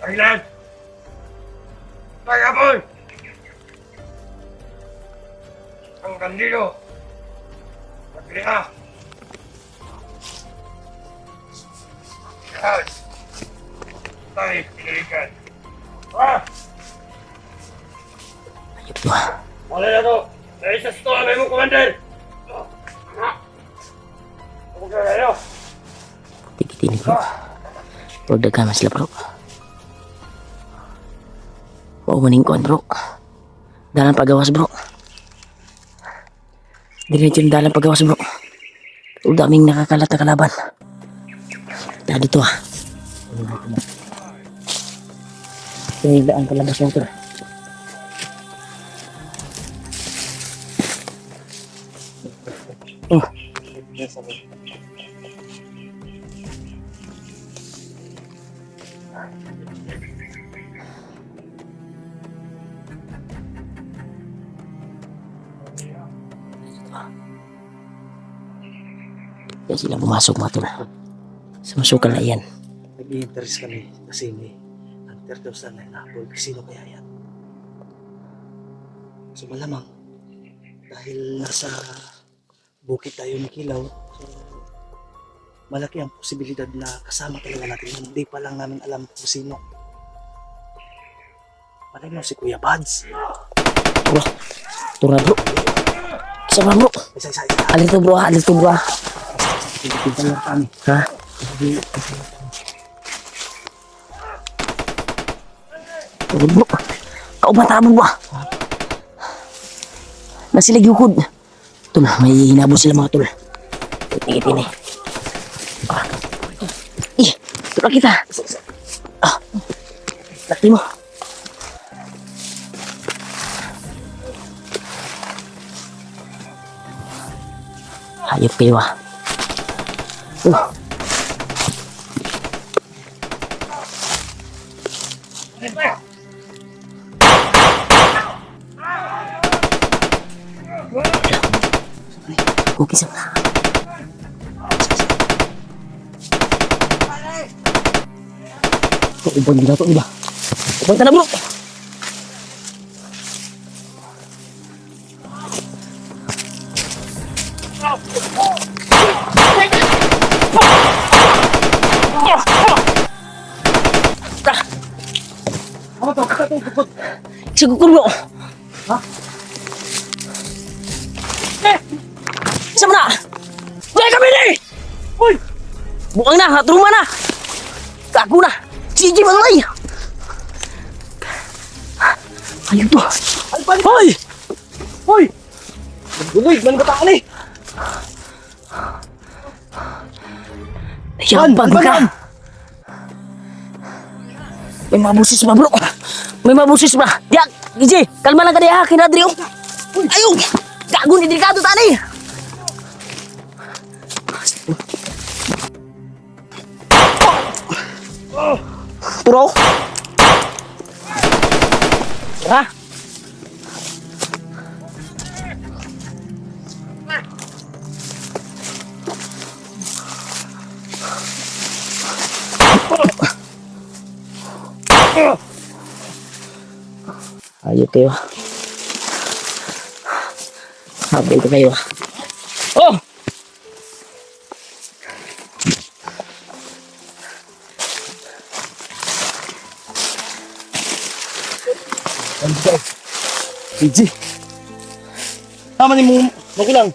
Kailan? Tagapoy! Ang kandilo! Magkaya! Yan! Tayo, pinalikan! Ayop to ah. Wala na to! Naisa sa tuwa mo, Commander! Huwag ka kayo! Tikitin bro. Huwag dagkaman sila bro. Huwag maningkon bro. Dalan pagawas bro. Diretso yung dalan pagawas bro. Huwag daming nakakalat na kalaban. Tara dito ah. Ito yung daan palabas mo ito. Oh. Kaya sila pumasok mga tol. Sa masukan na yan. Nag-i-interest kami kasi may hunter daw sa nahabol. Sino kaya yan? So malamang dahil nasa bukid tayo ni Kilaw, so malaki ang posibilidad na kasama talaga natin. Hindi pa lang namin alam kung sino. Malay mo si Kuya Pads. Bro, turun na bro. Isa ba bro? Isa. Alis to bro, alis to bro. Pinta lang kami. Ha? Turun bro. Kaubata mo ba? Nasilig yukod. Tol, may hinabol sila mga tol. Tingin-tingin eh. Tulak kita. Laki mo. Hayop kayo ah. Okay sir. Ubang gila to, iba. Ubang ka na bro. Sigukul bro. Ha? Sama na. Jangan kami ni. Uy. Buang na, hat rumah na. Kaku na. Siji malay. Ayo tu. Hoy. Hoy. Guloy, man bata ni. Siapa ka? May mabusis ba bro? May mabusis ba? Yak, Gigi, kalma lang ka diha, kinadri oh. Ayaw, gago ni delikado tani. Turo. Ha? Ayo kayo. Habol ko kayo. Oh! Gigi. Tama ni mo magulang.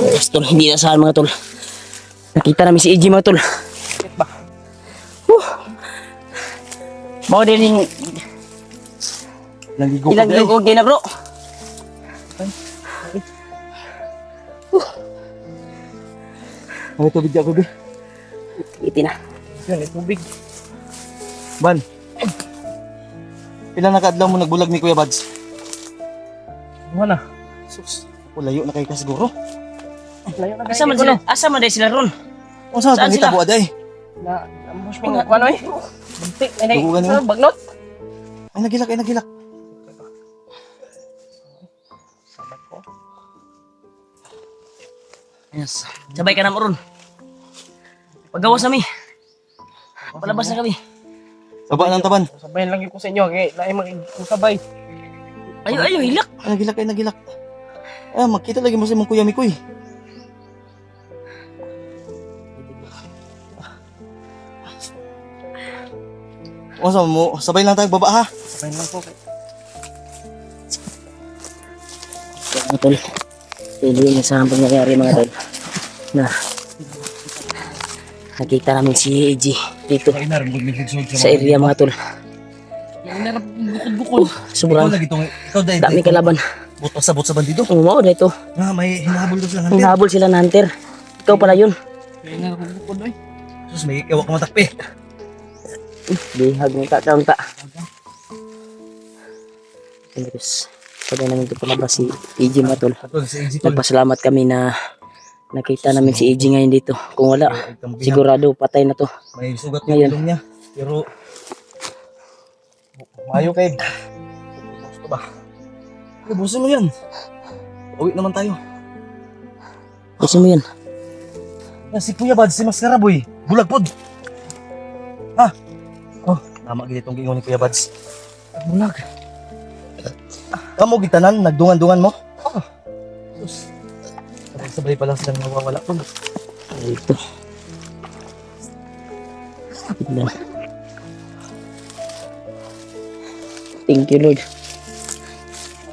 Yes, tol, hindi na saan mga tol. Nakita namin si EJ mga tol. Mau din yung ilang ligo na bro. Ano tubig ako be? Iti na. Yan, tubig. Ban. Ilan nakaadlaw mo nagbulag ni Kuya Bads? Ano na? Sus, layo na kayo ka siguro. Layo na Asa man sila? Asa man sila ron? Kung saan Saan pangita sila? po aday? Na ambos mi nga kuno eh. Buntik ay Dugugan mo? sa bagnot. Ay nagilak, ay nagilak. Yes. Sabay ka na mo ron. Paggawas nami. Palabas na kami. Saba ng taban. Sabayan lang ko sa inyo. Lain mag-sabay. Ayo, hilak. Ay nagilak, ay nagilak. Ah, makita lagi mo sa imong Kuya Mikoy. O sa mo, sabay lang tayo baba ha. Sabayan lang po. Mga tol. Hindi na sa pangyayari mga tol. Na nakita namin si EJ dito sa area mga tol. Bukod-bukod. Sobrang Ikaw lagi tong ikaw dahil dami kalaban. buto sa bandido. Oo, dito. Na may hinahabol daw sila ng Hinahabol sila ng hunter. Ikaw pala yun. Bukod ay. Sus, may iwak ka matakpi. Bihag ng kakaunta. Terus, sabay namin ito palabas si EJ mga tol. Atol, si AG tol. Nagpasalamat kami na nakita namin si EJ ngayon dito. Kung wala, sigurado patay na to. May sugat Ngayon. yung ilong niya. Pero mayo kay. Gusto ba? Ubusin mo yan. Uwi naman tayo. Kasi mo yan. Yan si Kuya Bad, si Maskara boy. Bulag pod. Ha? Oh, tama gid itong gingon ni Kuya Bads. Bulag. Kamo gitanan, nagdungan-dungan mo? Oh. Sus. Sabay pa lang silang nawawala pod. Ito. Tignan. Thank you, Lord.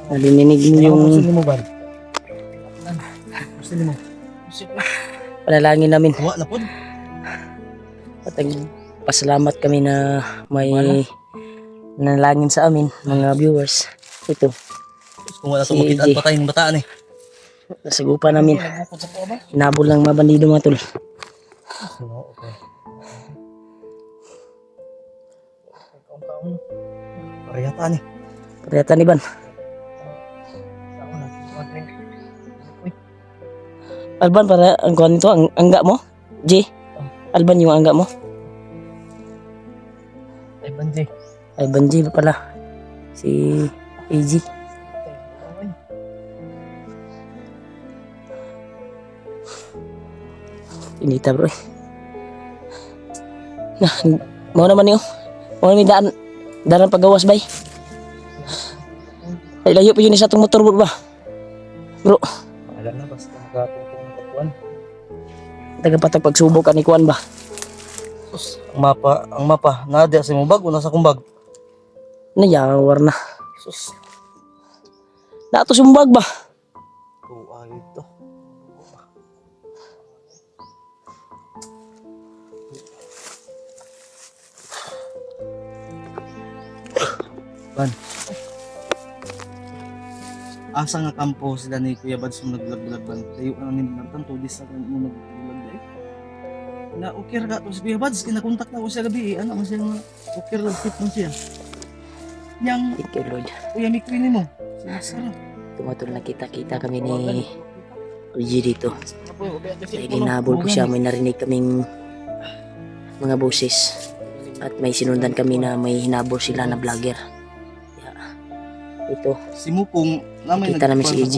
Nalinig mo yung Gusto mo, Bad? Gusto mo? panalangin namin. Tawa na pod. At pasalamat kami na may nanalangin sa amin, mga viewers. Ito, Kung wala Si itong makitaan AJ. pa tayong bataan eh. nasagupa namin. Hinabol ng mga bandido mga tol. Okay. Pariyataan eh. Parehata ni Ban. Alban, para ang kuhan nito, ang angga mo? J? Alban yung angga mo? Ay, Banjay. Alban J pa pala. Si AG. Inita bro. Nah, mau naman niyo. Mau naman daan. Daan pagawas bay. Ay layo pa yun sa itong motor bro ba? Bro, Alam na, basta magkatungtong ng katuan. tagapatag pagsubok ka ni Kuan ba? Sus, ang mapa, nada sa imong bag o nasa kong bag? Nayawar na. Sus, Nato sumbag ba? tuwa ito. Ban. Asa nga kampo sila ni Kuya Bads mo nagbulag-bulag ban. Tayo ka na ni Martan, 2 days na kayo mo nagbulag dahil. Na okay ra ka to si Kuya Bads, kinakontak na ko siya gabi. Ano man siya nga, okay ra fit mo siya. Yang Thank you Lord. Kuya Mikri mo, si Masara. Tumatol na kita-kita kami ni Luigi dito. Dahil hinahabol ko siya, may narinig kaming mga boses. At may sinundan kami na may hinabol sila na vlogger. Kaya, ito, Si Mukong namin Kita namin si EJ.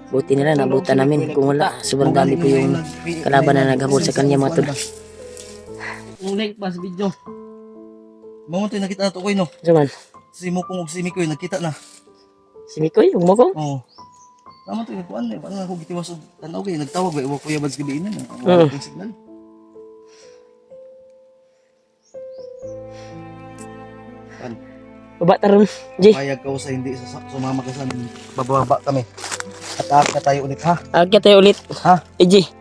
buti nila nabutan namin. Kung wala, sobrang dami po yung kalaban na naghabol sa kanya mga tol. Yung link pa sa video. Mamuntoy nakita na to koy no. Saman, Si Mukong ug si Mikoy nagkita na. si Mikoy, yung mo ko? Oo. Naman to kuan eh, paano ako gitiwas og tanaw kay nagtawag ba iwa Kuya Bads gabi ina. Oo. Ang signal. Baba taron, G. Payag ka sa hindi sumama ka sa bababa kami. At aak na tayo ulit ha. Agad tayo ulit. Ha? EJ,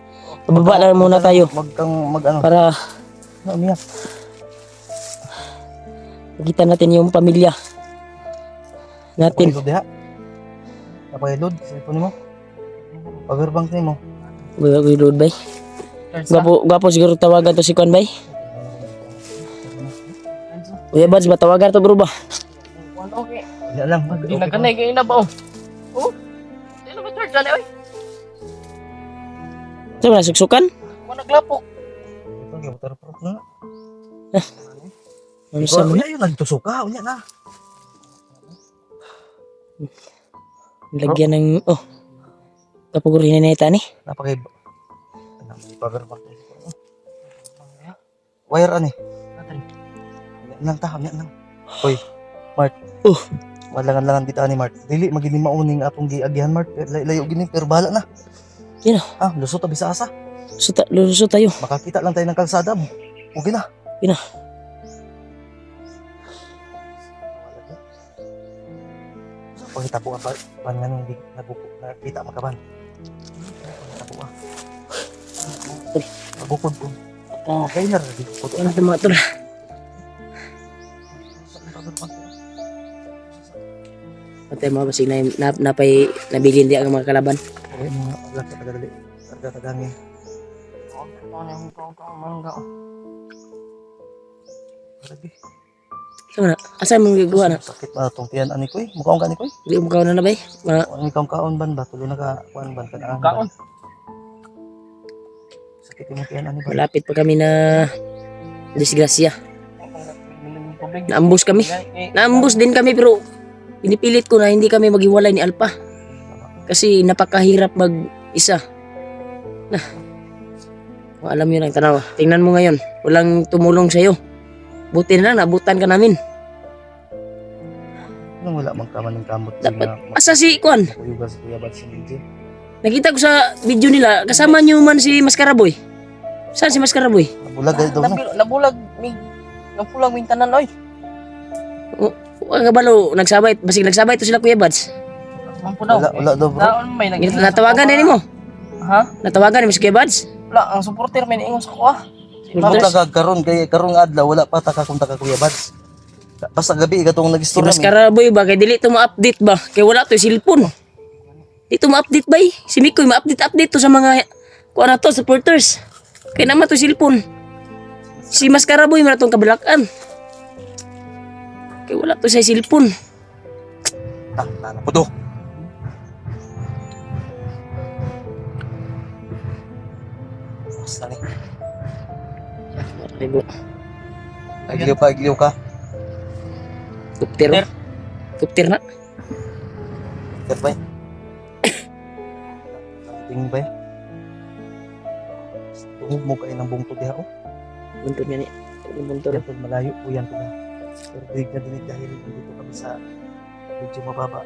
bababa na muna tayo Wag kang mag-ano. para Umiyak. makita natin yung pamilya natin. Napakilod diha. Napakilod. Cellphone mo. Power bank nimo. Uy, Lord bay. Gwapo siguro tawagan to si Kwan bay. Uy, Bads, ba tawagan to bro ba? Okay. Wala lang. Hindi na kanay kayo na ba? Oh. Hindi na ba charge na oy? Ito na, suksukan? Mga naglapo. Ito gyud waterproof na. Ano Ikaw, sa unya yun, nagtusuka, unya na. lagyan ng, oh, kapagurin na ita ni. Napakay... Ano, may power bank. Wire ani. Nang tahaw niya nang. Hoy, Mart. Oh. Walangan-langan kita ni Mart. Dili magini mauning atong giagihan Mart. Layo gini pero bahala na. Yan na. Ah, lusot ta bisa asa. Lulusot tayo. Makakita lang tayo ng kalsada. Okay na. Yan na. Pakita ko ang ban nga nung nakita makaban. Pakita ko ah. Pagukod ko. Ah, Okay na rin. yan natin mga tol. Patay mga basig na napay nabilin di ang mga kalaban. Okay, mga wala sa tagadali. Tagadali. Sama na, asa mong gagawa na? Sakit na itong tiyan ani ko eh. Mukhaong ka ni ko eh. Di mo kaon na bay? Ang ikaw kaon ban ba? Tuloy na ka kuan ban ka na. Kaon. Sakit yung tiyan ani ba? Malapit pa kami na disgrasya. Naambus kami. Naambus din kami pero pinipilit ko na hindi kami maghiwalay ni Alpa. Kasi napakahirap mag-isa. Alam nyo lang, tanaw. Tingnan mo ngayon. Walang tumulong sa'yo. Buti na lang, nabutan ka namin. Nung wala mang kaman ng kamot. Dapat, asa si Kwan? Kuyuga si Kuya Bad si DJ. Nakita ko sa video nila, kasama nyo man si Maskaraboy. Saan si Maskaraboy? Nabulag daw no. Nabulag ming tanan oy. Ang kabalo, nagsabay. Basig nagsabay to sila Kuya Bads. Mampo daw. Wala daw bro. Naon may Natawagan na mo. Ha? Natawagan ni mo si Kuya Bads. Wala ang supporter may ingon sa ko ah. Imo taga karon kay karong adlaw wala pa ta ka kung taga Kuya Bads. Basta gabi katong Si nag-story mi. Maskaraboy ba? Kaya dili to ma-update ba? Kaya wala to cellphone. Dito ma-update ba eh? Si Mikoy ma-update to sa mga kung ano to, supporters. Kaya naman to cellphone. Si Maskaraboy man itong kabalakan. Kaya wala to sa cellphone. Tang po to. Basta ni. Ribo. Agliw ka. Kupter. Kupter na. Terbay. Ting bay. Tungog mo kayo ng bungtod diha oh. Buntun nga ni. Buntun. Yan malayo po yan ko na. Pero big na dinig dahil dito kami sa medyo mababa.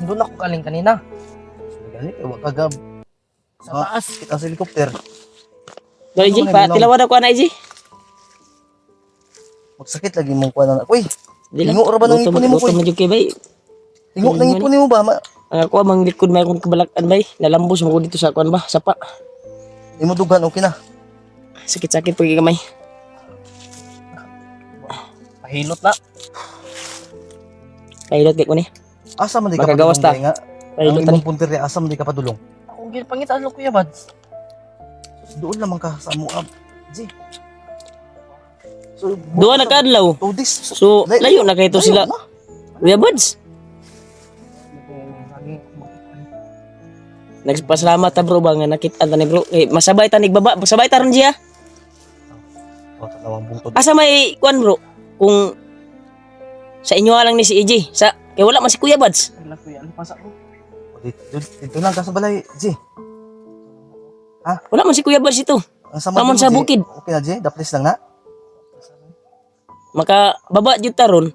Doon ako galing kanina. So gani wag kagab. Sa taas. Kita sa helicopter. Dali Ji, pa tilawan ako na Ji. Magsakit lagi mong kuha na. Uy, Dili lang. Tingo ra ba ng ipon mo, Luto Koy? man jud kay bay. tingok nang ipon mo ba? Ako amang likod may akong kabalakan bay. Nalambos mo ko dito sa kuan ba? Sapa. Imo dugan okay na. Sakit-sakit pag kamay. Pahilot na. Kahilot kay ko ni. Asa man di ka Makagawas ta. padulong, nga? Ang Kahilot imong punter asa man di ka padulong. Ako pangita ano Kuya Bads. Doon lamang ka sa Muab. Ji. So, Duha na kadlaw. to this. So layo na kay to sila. Kuya Buds. Nagpasalamat ta bro ba nga nakita ta ni bro. Eh, masabay ta nigbaba. Masabay ta ron siya. O, tanawang bungtod. Asa may kuan bro? Kung sa inyo lang ni si EJ. Sa kay wala man si Kuya Buds. Wala Kuya, ano pasa ko? Dito lang ka sa balay, Ji. Wala man si Kuya Buds ito. Ang sama Tamon mo, sa Ji. bukid. Okay na, Ji. Daplis lang na. Maka baba jud ta ron.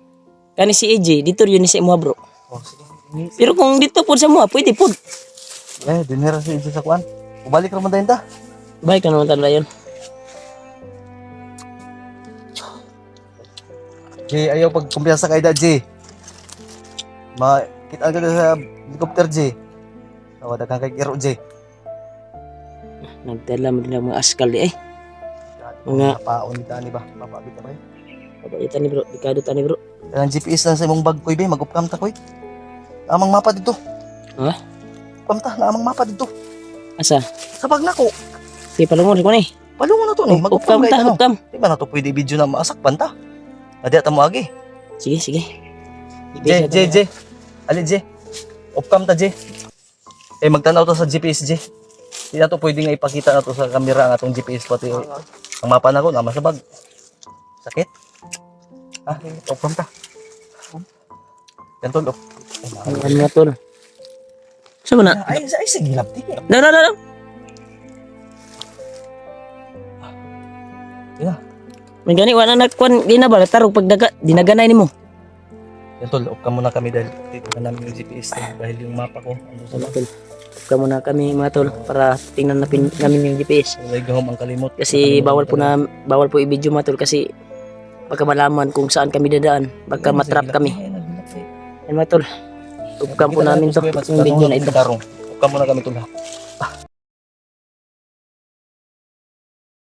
Kani si EJ dito yun ni sa imo bro. O, sige. Pero kung dito pud sa mo, pwede pud. Dinera si Ji sa kuan. Ubalik ra man dayon ta. Bye ka naman tanda yun. Ji, ayaw pag kumpiyansa kay da, Ji. Makita ka na sa helicopter, Ji. Tawad ka kay Kiro, Ji. Nagtala mo din ang mga askal di eh. Mga- paon ta ni ba? Mapabit na ba? Pabaitan ni bro, dikado ta ni bro. Ang GPS lang sa imong bag koy be, mag-upcam ta koy. Amang mapa dito. Ha? Upcam ta, na amang mapa dito. Asa? Sa bag nako. Sige palungon ko ni. Palungo na to ni, mag-upcam Upkam kay ta, ano. upkam. Di ba na to pwede video na maasakpan ta? Adi ata mo agi. Sige, sige. Je. Ali je. Upcam ta je. Magtanaw to sa GPS je. Di na to pwede nga ipakita na to sa kamera ang atong GPS pati ang mapa na ko naman sa bag. Sakit. Upcam ta. Yan tol. Ano nga tol? Saan mo na? Ay, sige lapti. No. Yeah. May gani, wala na nagkuhan, di na ba? Tarog pag dinaganay ni mo. Yan tol, upcam muna kami dahil dito na namin yung GPS dahil yung mapa ko. Ano sa Tol, upka muna kami mga tol para tingnan namin yung GPS. May gahom ang kalimot. Kasi bawal po i-video mga tol kasi baka malaman kung saan kami dadaan. Baka matrap kami. Yan mga tol. Upka po namin to. Yung video na ito. Upcam muna kami tol ha.